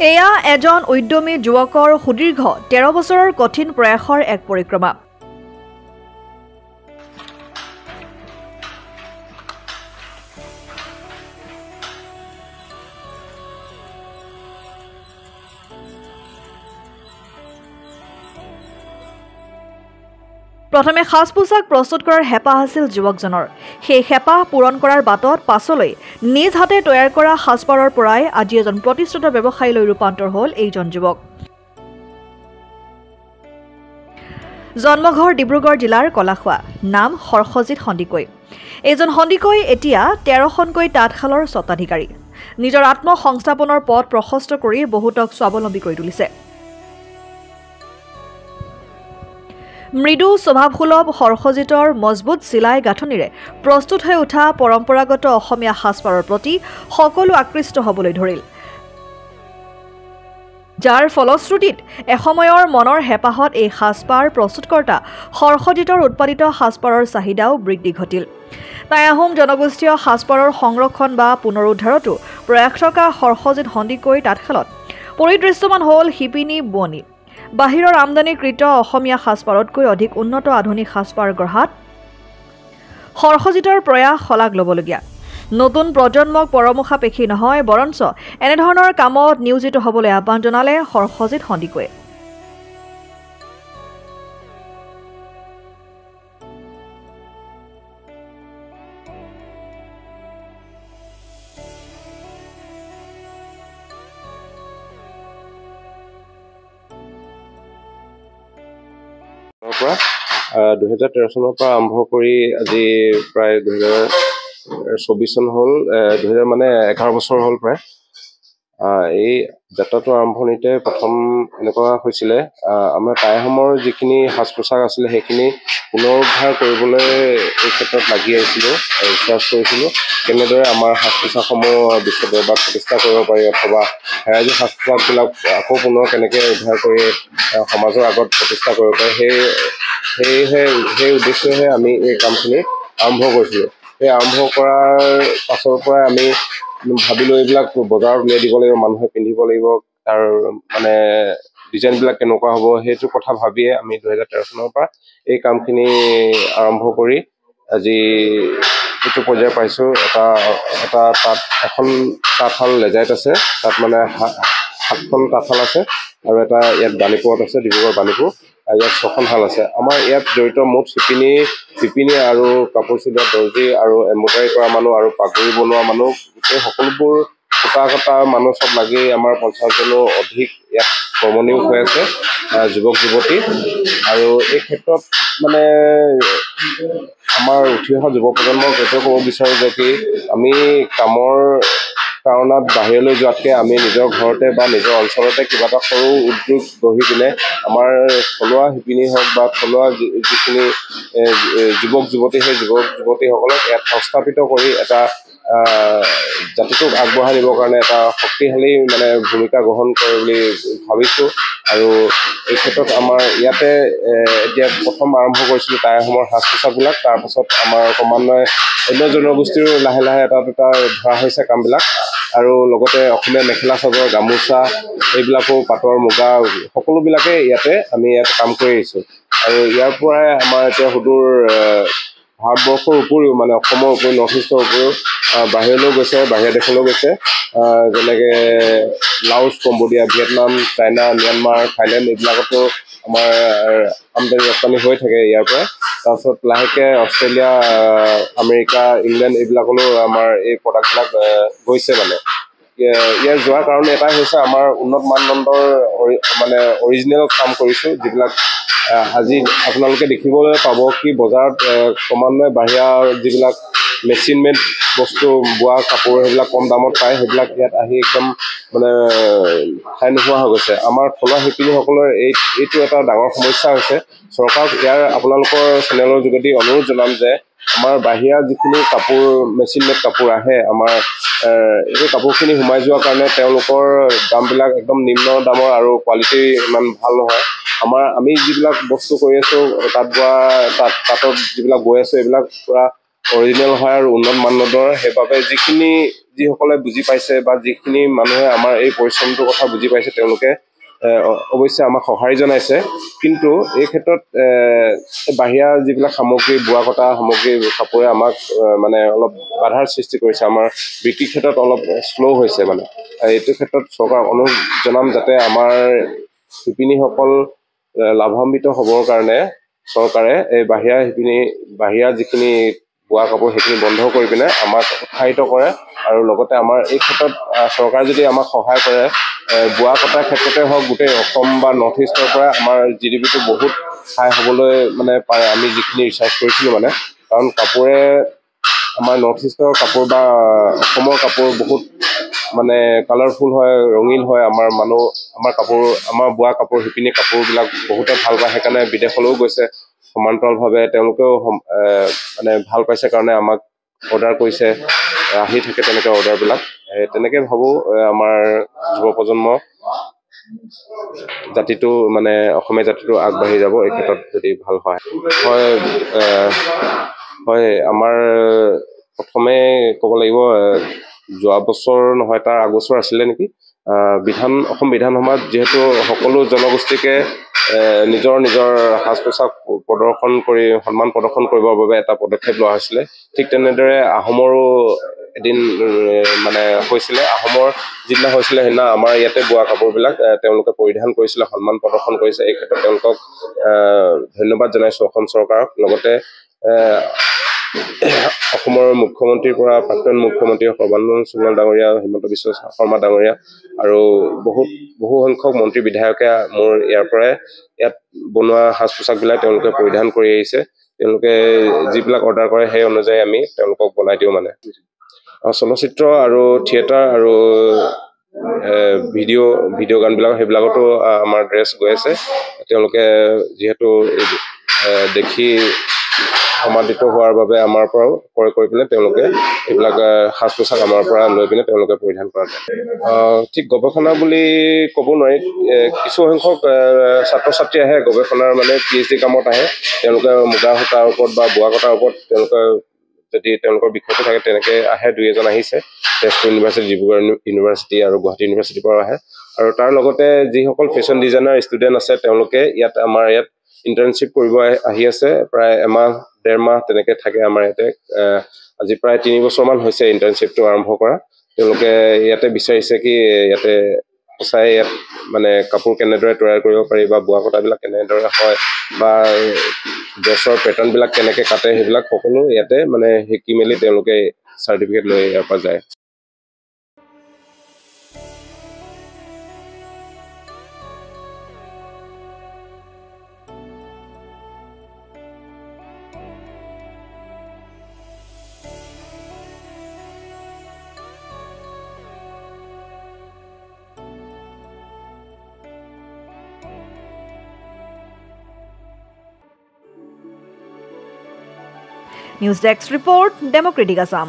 এয়া এজন উদ্যমী যুৱকৰ সুদীৰ্ঘ 13 বছৰৰ কঠিন প্ৰয়াসৰ এক পৰিক্ৰমা। প্ৰথমে সাজ পোছাক প্ৰস্তুত কৰাৰ হেঁপাহ আছিল যুৱকজনৰ। সেই হেঁপাহ পূৰণ কৰাৰ বাটত পাছলৈ নিজ হাতে তৈয়াৰ কৰা সাজপাৰৰ পৰাই আজি এজন প্ৰতিষ্ঠিত ব্যৱসায়ীলৈ ৰূপান্তৰ হ'ল এইজন যুৱক। জন্মঘৰ ডিব্ৰুগড় জিলাৰ কলাখোৱা, নাম হৰ্ষজিৎ সন্দিকৈ। এইজন সন্দিকৈ এতিয়া 13খনকৈ তাঁতশালৰ স্বত্বাধিকাৰী। নিজৰ আত্মসংস্থাপনৰ পথ প্ৰশস্ত কৰি বহুতক স্বাৱলম্বী কৰি তুলিছে। মৃদু স্বভাৱসুলভ হৰ্ষজিতৰ মজবুত চিলাই গাঁথনিৰে প্ৰস্তুত হৈ উঠা পৰম্পৰাগত অসমীয়া সাজপাৰৰ প্ৰতি সকলো আকৃষ্ট হ'বলৈ ধৰিল, যাৰ ফলশ্ৰুতিত এসময়ৰ মনৰ হেঁপাহত এই সাজপাৰ প্ৰস্তুতকৰ্তা হৰ্ষজিতৰ উৎপাদিত সাজপাৰৰ চাহিদাও বৃদ্ধি ঘটিল। টাই আহোম জনগোষ্ঠীয় সাজপাৰৰ সংৰক্ষণ বা পুনৰুদ্ধাৰতো প্ৰয়াস থকা হৰ্ষজিৎ সন্দিকৈ তাঁতশালত পৰিদৃশ্যমান হ'ল শিপিনী বোৱনী। বাহিৰৰ আমদানিকৃত অসমীয়া সাজপাৰতকৈ অধিক উন্নত আধুনিক সাজপাৰ গঢ়াত হৰ্ষজিতৰ প্ৰয়াস শলাগ ল'বলগীয়া। নতুন প্ৰজন্মক পৰমুখাপেক্ষী নহয়, বৰঞ্চ এনেধৰণৰ কামত নিয়োজিত হ'বলৈ আহ্বান জনালে হৰ্ষজিৎ সন্দিকৈয়ে। পৰা 2013 চনৰ পৰা আৰম্ভ কৰি আজি প্ৰায় 2024 চন হ'ল, 11 বছৰ হ'ল প্ৰায়। এই যাত্ৰাটো আৰম্ভণিতে প্ৰথম এনেকুৱা হৈছিলে, আমাৰ টাই আহোমৰ যিখিনি সাজ পোছাক আছিলে সেইখিনি পুনৰুদ্ধাৰ কৰিবলৈ এই ক্ষেত্ৰত লাগি আহিছিলোঁ, ৰিচাৰ্চ কৰিছিলোঁ কেনেদৰে আমাৰ সাজ পোছাকসমূহ বিশ্ব দৰবাৰত প্ৰতিষ্ঠা কৰিব পাৰি, অথবা হেৰাই যোৱা সাজ পোছাকবিলাক আকৌ পুনৰ কেনেকৈ উদ্ধাৰ কৰি সমাজৰ আগত প্ৰতিষ্ঠা কৰিব পাৰি, সেই উদ্দেশ্যেহে আমি এই কামখিনি আৰম্ভ কৰিছিলোঁ। সেই আৰম্ভ কৰাৰ পাছৰ পৰাই আমি ভাবিলোঁ এইবিলাক বজাৰত উলিয়াই দিব লাগিব, মানুহে পিন্ধিব লাগিব, তাৰ ডিজাইনবিলাক কেনেকুৱা হ'ব, সেইটো কথা ভাবিয়ে আমি 2013 চনৰ পৰা এই কামখিনি আৰম্ভ কৰি আজি এইটো পৰ্যায় পাইছোঁ। এখন তাঁতশাল লেজাইত আছে, তাত 7খন তাঁতশাল আছে, আৰু এটা ইয়াত বাণীপুৰত আছে, ডিব্ৰুগড় বাণীপুৰ, ইয়াত 6খন শাল আছে। আমাৰ ইয়াত জড়িত মুঠ শিপিনী আৰু কাপোৰ চিলোৱা দৰ্জী আৰু এম্ব্ৰইডাৰী কৰা মানুহ আৰু পাগুৰি বনোৱা মানুহ, গোটেই সকলোবোৰ সূতা কটা মানুহ চব লাগি আমাৰ 50জনো অধিক ইয়াত কৰ্মনিয়োগ হৈ আছে, যুৱক যুৱতী। আৰু এই ক্ষেত্ৰত আমাৰ উঠি অহা যুৱ প্ৰজন্মক এইটো ক'ব বিচাৰোঁ যে কি আমি কামৰ কাৰণত বাহিৰলৈ যোৱাতকৈ আমি নিজৰ ঘৰতে বা নিজৰ অঞ্চলতে কিবা এটা সৰু উদ্যোগ গঢ়ি পিনে আমাৰ থলুৱা শিপিনী হওক বা থলুৱা যিখিনি যুৱক যুৱতী, সেই যুৱক যুৱতীসকলক ইয়াত সংস্থাপিত কৰি এটা জাতিটোক আগবঢ়াই নিবৰ কাৰণে এটা শক্তিশালী ভূমিকা গ্ৰহণ কৰে বুলি ভাবিছোঁ। আৰু এই ক্ষেত্ৰত আমাৰ ইয়াতে এতিয়া প্ৰথম আৰম্ভ কৰিছিলোঁ টাই আহোমৰ সাজ পোছাকবিলাক, তাৰপাছত আমাৰ ক্ৰমান্বয়ে অন্য জনগোষ্ঠীৰো লাহে লাহে এটা দুটা ধৰা হৈছে কামবিলাক, আৰু লগতে অসমীয়া মেখেলা চাদৰ, গামোচা এইবিলাকো, পাটৰ মুগা সকলোবিলাকেই আমি ইয়াত কাম কৰি আহিছোঁ। আৰু ইয়াৰ পৰাই আমাৰ এতিয়া সুদূৰ ভাৰতবৰ্ষৰ উপৰিও অসমৰ উপৰিও নৰ্থ ইষ্টৰ উপৰিও বাহিৰলৈও গৈছে, বাহিৰা দেশলৈও গৈছে, যেনেকৈ Laos, Cambodia, Vietnam, China, Myanmar, Thailand এইবিলাকতো আমাৰ আমদানি ৰপ্তানি হৈ থাকে ইয়াৰ পৰাই। তাৰপিছত লাহেকৈ অষ্ট্ৰেলিয়া, আমেৰিকা, ইংলেণ্ড এইবিলাকলৈও আমাৰ এই প্ৰডাক্টবিলাক গৈছে। ইয়াৰ যোৱাৰ কাৰণে এটাই হৈছে, আমাৰ উন্নত মানদণ্ডৰ অৰিজিনেল কাম কৰিছোঁ, যিবিলাক আজি আপোনালোকে দেখিবলৈ পাব কি বজাৰত ক্ৰমান্বয়ে বাহিৰা যিবিলাক মেচিন মেড বস্তু বোৱা কাপোৰ সেইবিলাক কম দামত পায়, সেইবিলাক ইয়াত আহি একদম ঠাই নোহোৱা হৈ গৈছে। আমাৰ থলুৱা শিপিনীসকলৰ এইটো এটা ডাঙৰ সমস্যা হৈছে। চৰকাৰক ইয়াৰ আপোনালোকৰ চেনেলৰ যোগেদি অনুৰোধ জনাম যে আমাৰ বাহিৰা যিখিনি কাপোৰ, মেচিন মেড কাপোৰ আহে, আমাৰ এই কাপোৰখিনি সোমাই যোৱাৰ কাৰণে তেওঁলোকৰ দামবিলাক একদম নিম্ন দামৰ আৰু কোৱালিটি ইমান ভাল নহয়। আমি যিবিলাক বস্তু কৰি আছোঁ, তাঁতত যিবিলাক বৈ আছোঁ, এইবিলাক পূৰা অৰিজিনেল হয় আৰু উন্নত মানদণ্ডৰ। সেইবাবে যিসকলে বুজি পাইছে বা যিখিনি মানুহে আমাৰ এই পৰিশ্ৰমটোৰ কথা বুজি পাইছে তেওঁলোকে অৱশ্যে আমাক সঁহাৰি জনাইছে কিন্তু এই ক্ষেত্ৰত বাহিৰা যিবিলাক সামগ্ৰী বোৱা কটা সামগ্ৰী কাপোৰে আমাক মানে অলপ বাধাৰ সৃষ্টি কৰিছে আমাৰ বিক্ৰীৰ ক্ষেত্ৰত অলপ শ্ল' হৈছে মানে এইটো ক্ষেত্ৰত চৰকাৰক অনুৰোধ জনাম যাতে আমাৰ শিপিনীসকল লাভান্বিত হ'বৰ কাৰণে চৰকাৰে এই বাহিৰা যিখিনি বোৱা কাপোৰ সেইখিনি বন্ধ কৰি পিনে আমাক উৎসাহিত কৰে আৰু লগতে আমাৰ এই ক্ষেত্ৰত চৰকাৰে যদি আমাক সহায় কৰে বোৱা কটাৰ ক্ষেত্ৰতে হওক গোটেই অসম বা নৰ্থ ইষ্টৰ পৰা আমাৰ GDP-টো বহুত হাই হ'বলৈ মানে পাৰে আমি যিখিনি ৰিচাৰ্চ কৰিছিলোঁ মানে কাৰণ কাপোৰে আমাৰ নৰ্থ ইষ্টৰ কাপোৰ বা অসমৰ কাপোৰ বহুত মানে কালাৰফুল হয় ৰঙীন হয় আমাৰ বোৱা কাপোৰ শিপিনী কাপোৰবিলাক বহুতে ভাল পায় সেইকাৰণে বিদেশলৈও গৈছে সমান্তৰালভাৱে তেওঁলোকেও মানে ভাল পাইছে কাৰণে আমাক অৰ্ডাৰ কৰিছে আহি থাকে তেনেকৈ অৰ্ডাৰবিলাক তেনেকৈ ভাবোঁ আমাৰ যুৱ প্ৰজন্ম জাতিটো মানে অসমীয়া জাতিটো আগবাঢ়ি যাব এই ক্ষেত্ৰত যদি ভাল হয় হয় আমাৰ প্ৰথমে ক'ব লাগিব যোৱা বছৰ নহয় তাৰ আগবছৰ আছিলে নেকি অসম বিধান সভাত যিহেতু সকলো জনগোষ্ঠীকে নিজৰ সাজ পোছাক প্ৰদৰ্শন কৰি সন্মান প্ৰদৰ্শন কৰিবৰ বাবে এটা পদক্ষেপ লোৱা হৈছিলে ঠিক তেনেদৰে আহোমৰো এদিন মানে হৈছিলে আহোমৰ যিদিনা হৈছিলে সেইদিনা আমাৰ ইয়াতে বোৱা কাপোৰবিলাক তেওঁলোকে পৰিধান কৰিছিলে সন্মান প্ৰদৰ্শন কৰিছে এই ক্ষেত্ৰত তেওঁলোকক ধন্যবাদ জনাইছোঁ অসম চৰকাৰক লগতে অসমৰ মুখ্যমন্ত্ৰীৰ পৰা প্ৰাক্তন মুখ্যমন্ত্ৰী সৰ্বানন্দ সোণোৱাল ডাঙৰীয়া হিমন্ত বিশ্ব শৰ্মা ডাঙৰীয়া আৰু বহু সংখ্যক মন্ত্ৰী বিধায়কে মোৰ ইয়াত বনোৱা সাজ পোছাকবিলাক তেওঁলোকে পৰিধান কৰি আহিছে তেওঁলোকে যিবিলাক অৰ্ডাৰ কৰে সেই অনুযায়ী আমি তেওঁলোকক বনাই দিওঁ মানে চলচ্চিত্ৰ আৰু থিয়েটাৰ আৰু ভিডিঅ' গানবিলাক সেইবিলাকতো আমাৰ ড্ৰেছ গৈ আছে তেওঁলোকে যিহেতু দেখি সমাদিত হোৱাৰ বাবে আমাৰ পৰাও ক্ৰয় কৰি পিনে তেওঁলোকে এইবিলাক সাজ পোছাক আমাৰ পৰা লৈ পিনে তেওঁলোকে পৰিধান কৰা ঠিক গৱেষণা বুলি ক'ব নোৱাৰি কিছু সংখ্যক ছাত্ৰ ছাত্ৰী আহে গৱেষণাৰ মানে PhD কামত আহে তেওঁলোকে মুগা সূতাৰ ওপৰত বা বোৱা কটাৰ ওপৰত যদি তেওঁলোকৰ বিষয়টো থাকে তেনেকৈ আহে 2-এজন আহিছে তেজপুৰ ইউনিভাৰ্চিটি ডিব্ৰুগড় ইউনিভাৰ্চিটি আৰু গুৱাহাটী ইউনিভাৰ্চিটিৰ পৰা আহে আৰু তাৰ লগতে যিসকল ফেশ্বন ডিজাইনাৰ ষ্টুডেণ্ট আছে তেওঁলোকে আমাৰ ইয়াত ইণ্টাৰ্ণশ্বিপ কৰিব আহি আছে প্ৰায় এমাহ-ডেৰ মাহ তেনেকৈ থাকে আমাৰ ইয়াতে আজি প্ৰায় 3 বছৰমান হৈছে ইণ্টাৰ্ণশ্বিপটো আৰম্ভ কৰা তেওঁলোকে ইয়াতে বিচাৰিছে কি ইয়াতে সঁচাই ইয়াত মানে কাপোৰ কেনেদৰে তৈয়াৰ কৰিব পাৰি বা বোৱা কটাবিলাক কেনেদৰে হয় বা ড্ৰেছৰ পেটাৰ্ণবিলাক কেনেকৈ কাটে সেইবিলাক সকলো ইয়াতে মানে শিকি মেলি তেওঁলোকে চাৰ্টিফিকেট লৈ ইয়াৰ পৰা যায় News Desk Report, Democratic Assam.